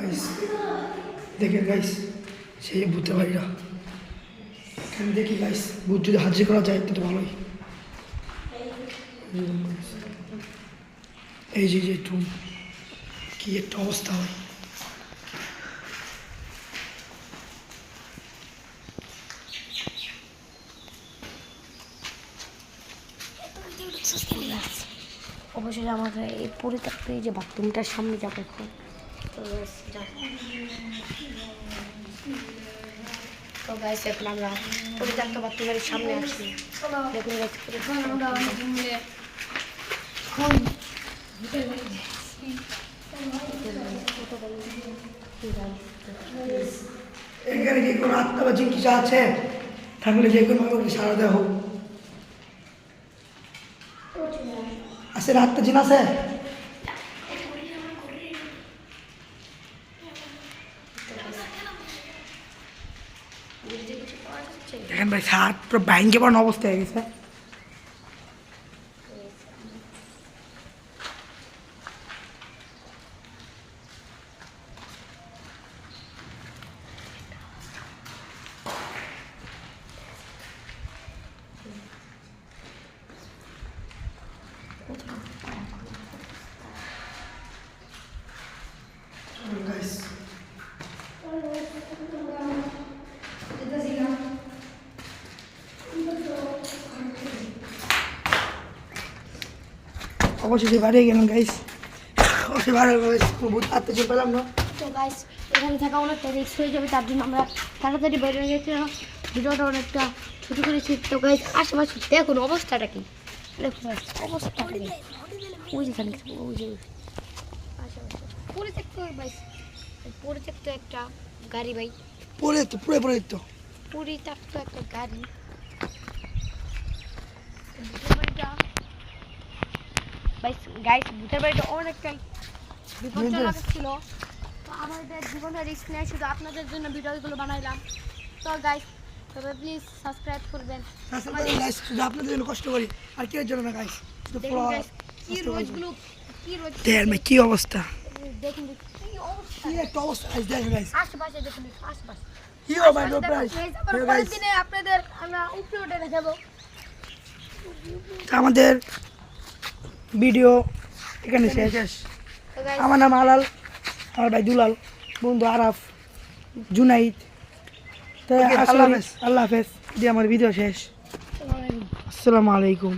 Guys দেখেন guys সেই ভূতের বাড়িটা এখানে দেখি গাইস ভূত যদি হাজির করা যায় তো ভালোই। এই যে যে টুম কি একটা অবস্থা হয়। অবশ্যই আমাদের এই পরিত্যক্ত এই যে বাথরুমটার সামনে যাবো এখন। তো গাইস এখন আমরা পরিত্যক্ত বাথরুমের সামনে আছি। দেখুন এখানে কি কোনো আত্মা বা জিন কিছু আছে থাকলে যে কোনো ভাবে সারা দেওয়া হোক। আছে না আত্মা জিন আছে? দেখেন ভাই হাত পুরো ব্যাংকে পড়ানো অবস্থা হয়ে গেছে। Guys. অবশেষে বাড়ি গেলাম গাইস। অবশ্যই বাড়ি বহুত আত্মীয় পেলাম না। তো গাইস এখানে থাকা অনেকটা রিস্ক হয়ে যাবে, তার জন্য আমরা তাড়াতাড়ি বের হয়ে গেছিলাম। ভিডিওটা অনেকটা ছোটো করেছি। তো গাইস আশেপাশে দেখুন অবস্থাটা কি, দেখুন অবস্থাটা কি। ওই যেখানে ওই যে পরিত্যক্ত গাইস, পরিত্যক্ত একটা গাড়ি ভাই, পরিত্যক্ত পরিত্যক্ত একটা গাড়ি। গাইস ভূতের বাড়িটা অনেকটাই বিপজ্জনক ছিল। তো আমাদের জীবনের রিস্ক নিয়ে শুধু আপনাদের জন্য ভিডিওগুলো বানাইলাম। তো গাইস তবে প্লিজ সাবস্ক্রাইব করবেন। গাইস শুধু আপনাদের জন্য কষ্ট করি আর কেউ জন্য না গাইস। কি রোজগুলো কি রোজ দেখেন ভাই কি অবস্থা, দেখুন কি অবস্থা, কি একটা অবস্থা গাইস। দেখেন গাইস আশেপাশে দেখুন আশেপাশে কি ও ভাই নো প্রাইস পরের দিনে আপনাদের আমরা উপলোডে দেখাবো। আমাদের ভিডিও এখানে শেষ। আমার নাম আলাল, আমার ভাই দুলাল, বন্ধু আরাফ, জুনাইদ। তো আল্লাহ হাফেজ দিয়ে আমার ভিডিও শেষ। আসসালামু আলাইকুম।